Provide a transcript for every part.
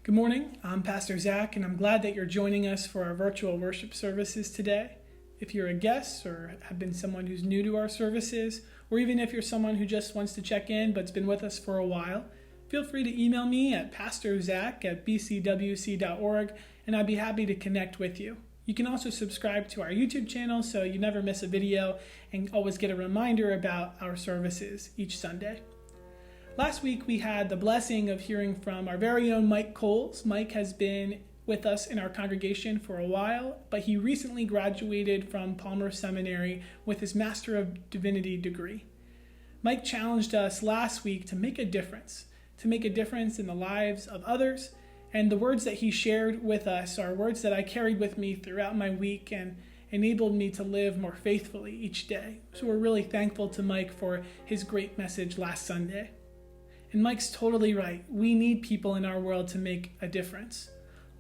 Good morning, I'm Pastor Zach, and I'm glad that you're joining us for our virtual worship services today. If you're a guest or have been someone who's new to our services, or even if you're someone who just wants to check in but's been with us for a while, feel free to email me at pastorzach@bcwc.org, and I'd be happy to connect with you. You can also subscribe to our YouTube channel so you never miss a video and always get a reminder about our services each Sunday. Last week, we had the blessing of hearing from our very own Mike Coles. Mike has been with us in our congregation for a while, but he recently graduated from Palmer Seminary with his Master of Divinity degree. Mike challenged us last week to make a difference in the lives of others, and the words that he shared with us are words that I carried with me throughout my week and enabled me to live more faithfully each day. So we're really thankful to Mike for his great message last Sunday. And Mike's totally right. We need people in our world to make a difference.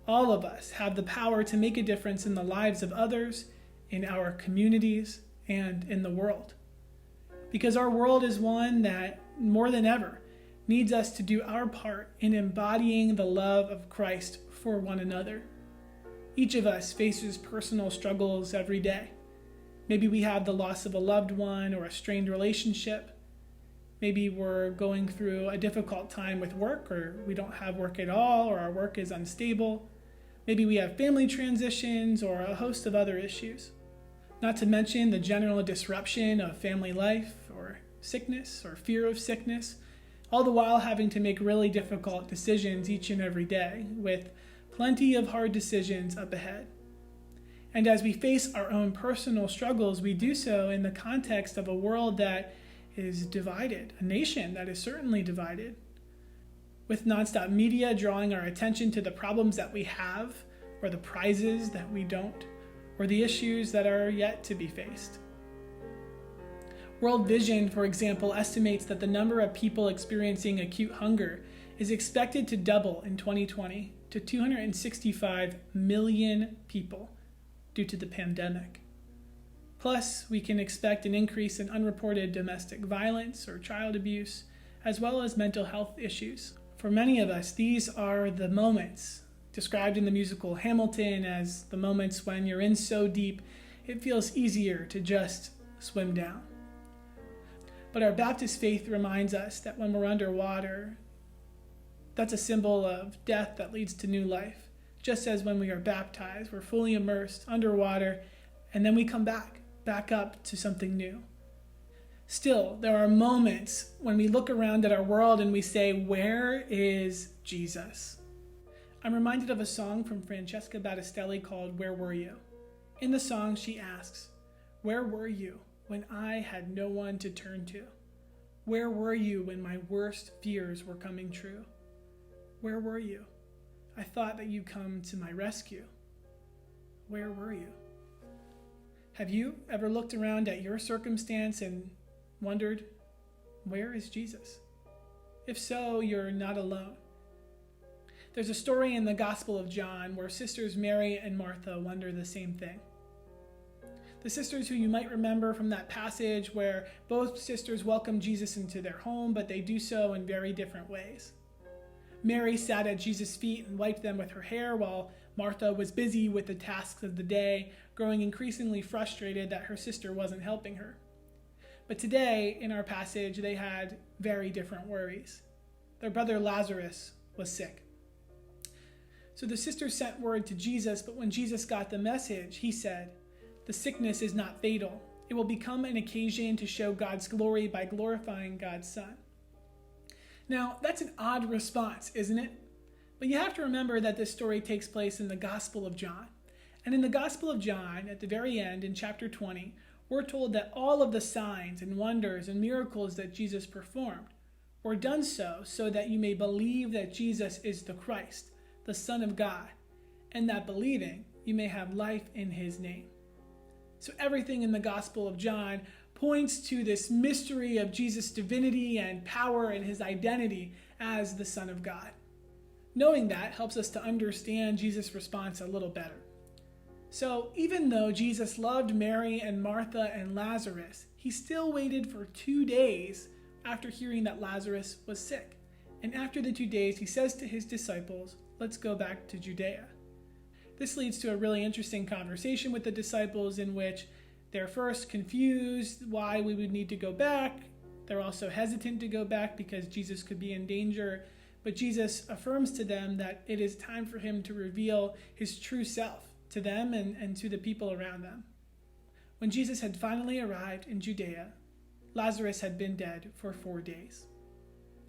All of us have the power to make a difference in the lives of others, in our communities, and in the world. Because our world is one that, more than ever, needs us to do our part in embodying the love of Christ for one another. Each of us faces personal struggles every day. Maybe we have the loss of a loved one or a strained relationship. Maybe we're going through a difficult time with work, or we don't have work at all, or our work is unstable. Maybe we have family transitions or a host of other issues. Not to mention the general disruption of family life, or sickness, or fear of sickness, all the while having to make really difficult decisions each and every day, with plenty of hard decisions up ahead. And as we face our own personal struggles, we do so in the context of a world that is divided, a nation that is certainly divided, with nonstop media drawing our attention to the problems that we have, or the prizes that we don't, or the issues that are yet to be faced. World Vision, for example, estimates that the number of people experiencing acute hunger is expected to double in 2020 to 265 million people due to the pandemic. Plus, we can expect an increase in unreported domestic violence or child abuse, as well as mental health issues. For many of us, these are the moments described in the musical Hamilton as the moments when you're in so deep, it feels easier to just swim down. But our Baptist faith reminds us that when we're underwater, that's a symbol of death that leads to new life. Just as when we are baptized, we're fully immersed underwater, and then we come back up to something new. Still, there are moments when we look around at our world and we say, where is Jesus? I'm reminded of a song from Francesca Battistelli called Where Were You? In the song, she asks, where were you when I had no one to turn to? Where were you when my worst fears were coming true? Where were you? I thought that you'd come to my rescue. Where were you? Have you ever looked around at your circumstance and wondered, where is Jesus? If so, you're not alone. There's a story in the Gospel of John where sisters Mary and Martha wonder the same thing. The sisters who you might remember from that passage where both sisters welcome Jesus into their home, but they do so in very different ways. Mary sat at Jesus' feet and wiped them with her hair, while Martha was busy with the tasks of the day, growing increasingly frustrated that her sister wasn't helping her. But today, in our passage, they had very different worries. Their brother Lazarus was sick. So the sisters sent word to Jesus, but when Jesus got the message, he said, "The sickness is not fatal. It will become an occasion to show God's glory by glorifying God's Son." Now, that's an odd response, isn't it? But you have to remember that this story takes place in the Gospel of John. And in the Gospel of John, at the very end, in chapter 20, we're told that all of the signs and wonders and miracles that Jesus performed were done so that you may believe that Jesus is the Christ, the Son of God, and that believing you may have life in his name. So everything in the Gospel of John points to this mystery of Jesus' divinity and power and his identity as the Son of God. Knowing that helps us to understand Jesus' response a little better. So even though Jesus loved Mary and Martha and Lazarus, he still waited for 2 days after hearing that Lazarus was sick. And after the 2 days, he says to his disciples, let's go back to Judea. This leads to a really interesting conversation with the disciples in which they're first confused why we would need to go back. They're also hesitant to go back because Jesus could be in danger. But Jesus affirms to them that it is time for him to reveal his true self to them and to the people around them. When Jesus had finally arrived in Judea, Lazarus had been dead for 4 days.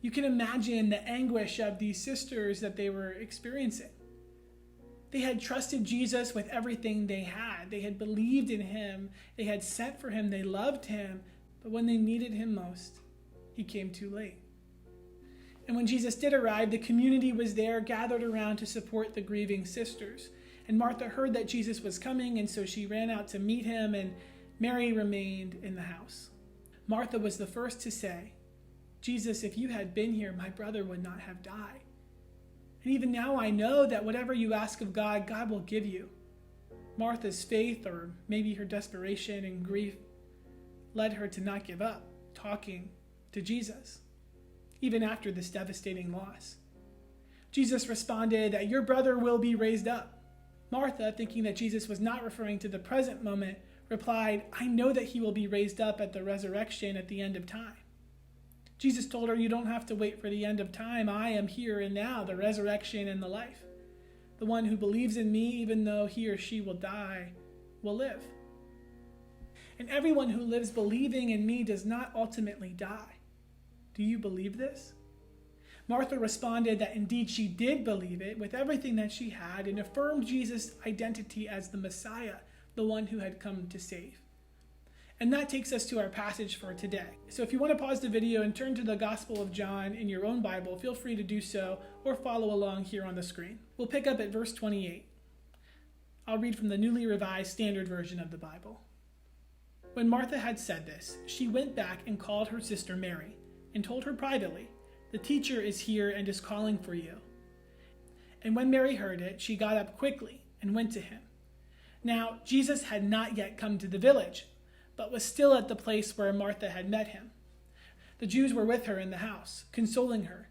You can imagine the anguish of these sisters that they were experiencing. They had trusted Jesus with everything they had. They had believed in him. They had sent for him. They loved him. But when they needed him most, he came too late. And when Jesus did arrive, the community was there, gathered around to support the grieving sisters. And Martha heard that Jesus was coming, and so she ran out to meet him, and Mary remained in the house. Martha was the first to say, "Jesus, if you had been here, my brother would not have died. And even now I know that whatever you ask of God, God will give you." Martha's faith, or maybe her desperation and grief, led her to not give up talking to Jesus, even after this devastating loss. Jesus responded that your brother will be raised up. Martha, thinking that Jesus was not referring to the present moment, replied, "I know that he will be raised up at the resurrection at the end of time." Jesus told her, "You don't have to wait for the end of time. I am here and now, the resurrection and the life. The one who believes in me, even though he or she will die, will live. And everyone who lives believing in me does not ultimately die." Do you believe this? Martha responded that indeed she did believe it with everything that she had, and affirmed Jesus' identity as the Messiah, the one who had come to save. And that takes us to our passage for today. So if you want to pause the video and turn to the Gospel of John in your own Bible, feel free to do so, or follow along here on the screen. We'll pick up at verse 28. I'll read from the Newly Revised Standard Version of the Bible. When Martha had said this, she went back and called her sister Mary, and told her privately, "The teacher is here and is calling for you." And when Mary heard it, she got up quickly and went to him. Now, Jesus had not yet come to the village, but was still at the place where Martha had met him. The Jews were with her in the house, consoling her,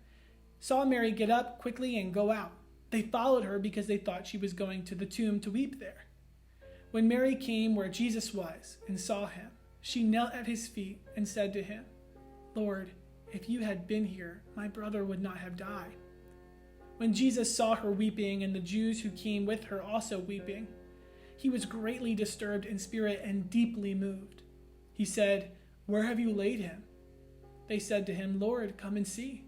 saw Mary get up quickly and go out. They followed her because they thought she was going to the tomb to weep there. When Mary came where Jesus was and saw him, she knelt at his feet and said to him, "Lord, if you had been here, my brother would not have died." When Jesus saw her weeping, and the Jews who came with her also weeping, he was greatly disturbed in spirit and deeply moved. He said, "Where have you laid him?" They said to him, "Lord, come and see."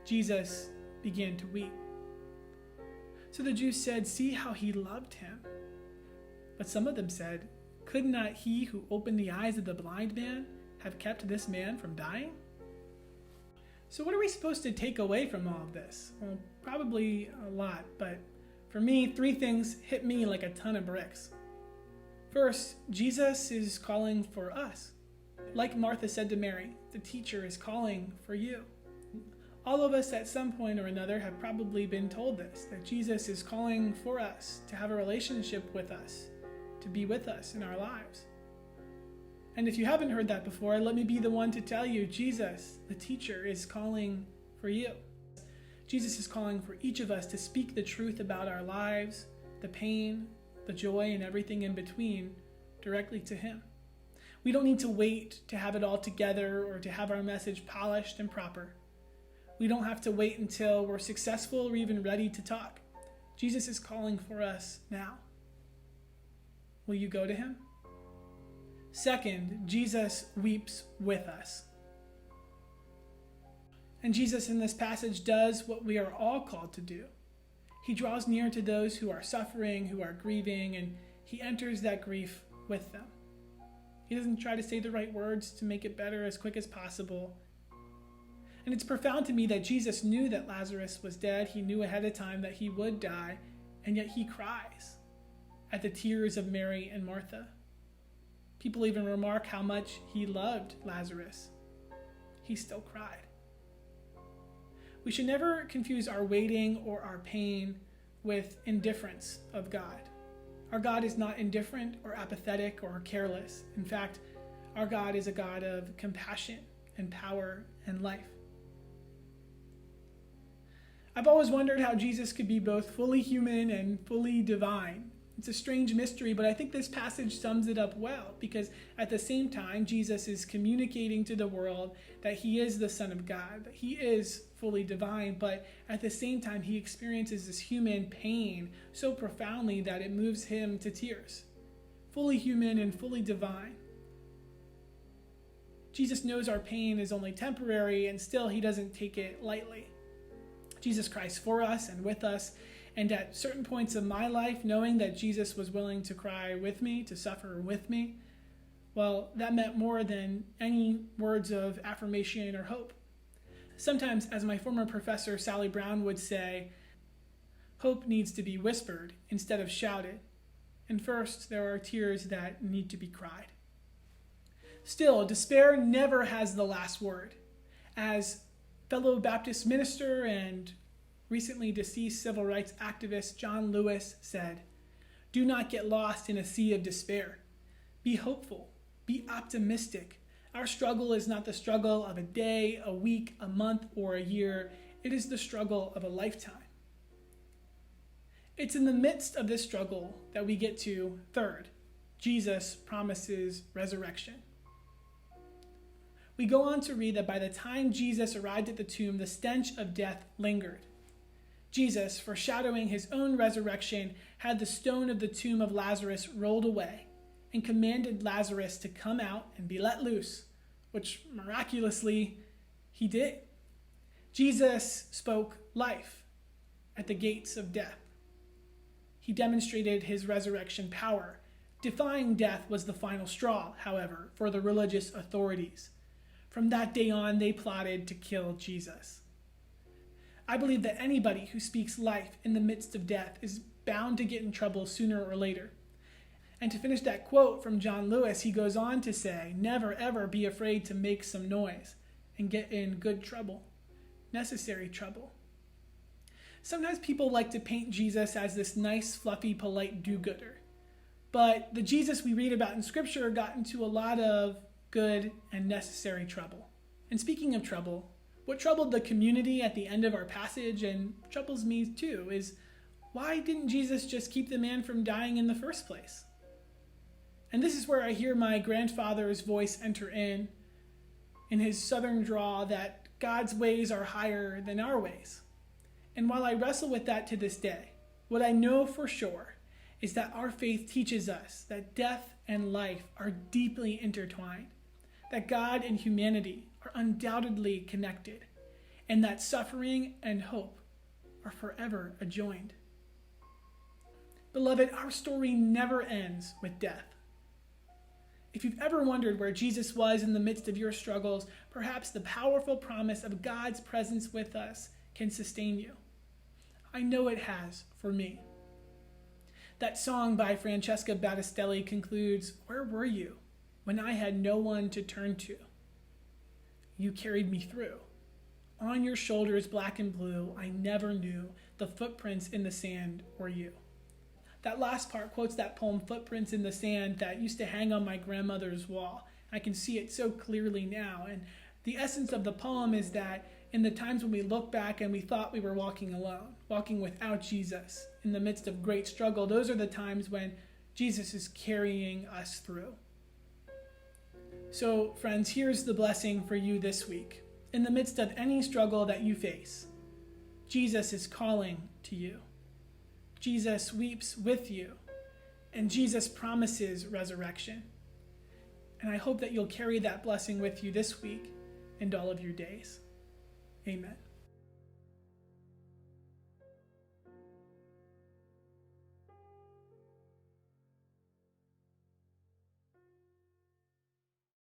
Jesus began to weep. So the Jews said, "See how he loved him." But some of them said, "Could not he who opened the eyes of the blind man have kept this man from dying?" So what are we supposed to take away from all of this? Well, probably a lot, but for me, 3 things hit me like a ton of bricks. First, Jesus is calling for us. Like Martha said to Mary, the teacher is calling for you. All of us at some point or another have probably been told this, that Jesus is calling for us to have a relationship with us, to be with us in our lives. And if you haven't heard that before, let me be the one to tell you, Jesus, the teacher, is calling for you. Jesus is calling for each of us to speak the truth about our lives, the pain, the joy, and everything in between directly to him. We don't need to wait to have it all together or to have our message polished and proper. We don't have to wait until we're successful or even ready to talk. Jesus is calling for us now. Will you go to him? Second, Jesus weeps with us. And Jesus in this passage does what we are all called to do. He draws near to those who are suffering, who are grieving, and he enters that grief with them. He doesn't try to say the right words to make it better as quick as possible. And it's profound to me that Jesus knew that Lazarus was dead. He knew ahead of time that he would die, and yet he cries at the tears of Mary and Martha. People even remark how much he loved Lazarus. He still cried. We should never confuse our waiting or our pain with indifference of God. Our God is not indifferent or apathetic or careless. In fact, our God is a God of compassion and power and life. I've always wondered how Jesus could be both fully human and fully divine. It's a strange mystery, but I think this passage sums it up well, because at the same time, Jesus is communicating to the world that he is the Son of God, that he is fully divine, but at the same time, he experiences this human pain so profoundly that it moves him to tears. Fully human and fully divine. Jesus knows our pain is only temporary, and still he doesn't take it lightly. Jesus cries for us and with us, and at certain points of my life, knowing that Jesus was willing to cry with me, to suffer with me, well, that meant more than any words of affirmation or hope. Sometimes, as my former professor Sally Brown would say, hope needs to be whispered instead of shouted. And first, there are tears that need to be cried. Still, despair never has the last word. As fellow Baptist minister and recently deceased civil rights activist John Lewis said, "Do not get lost in a sea of despair. Be hopeful. Be optimistic. Our struggle is not the struggle of a day, a week, a month, or a year. It is the struggle of a lifetime." It's in the midst of this struggle that we get to third, Jesus promises resurrection. We go on to read that by the time Jesus arrived at the tomb, the stench of death lingered. Jesus, foreshadowing his own resurrection, had the stone of the tomb of Lazarus rolled away and commanded Lazarus to come out and be let loose, which miraculously he did. Jesus spoke life at the gates of death. He demonstrated his resurrection power. Defying death was the final straw, however, for the religious authorities. From that day on, they plotted to kill Jesus. I believe that anybody who speaks life in the midst of death is bound to get in trouble sooner or later. And to finish that quote from John Lewis, he goes on to say, "Never ever be afraid to make some noise and get in good trouble, necessary trouble." Sometimes people like to paint Jesus as this nice, fluffy, polite do-gooder. But the Jesus we read about in Scripture got into a lot of good and necessary trouble. And speaking of trouble, what troubled the community at the end of our passage, and troubles me too, is why didn't Jesus just keep the man from dying in the first place? And this is where I hear my grandfather's voice enter in his southern drawl, that God's ways are higher than our ways. And while I wrestle with that to this day, what I know for sure is that our faith teaches us that death and life are deeply intertwined, that God and humanity are undoubtedly connected, and that suffering and hope are forever adjoined. Beloved, our story never ends with death. If you've ever wondered where Jesus was in the midst of your struggles, perhaps the powerful promise of God's presence with us can sustain you. I know it has for me. That song by Francesca Battistelli concludes, "Where were you when I had no one to turn to? You carried me through. On your shoulders, black and blue, I never knew the footprints in the sand were you." That last part quotes that poem, Footprints in the Sand, that used to hang on my grandmother's wall. I can see it so clearly now. And the essence of the poem is that in the times when we look back and we thought we were walking alone, walking without Jesus, in the midst of great struggle, those are the times when Jesus is carrying us through. So, friends, here's the blessing for you this week. In the midst of any struggle that you face, Jesus is calling to you. Jesus weeps with you, and Jesus promises resurrection. And I hope that you'll carry that blessing with you this week and all of your days. Amen.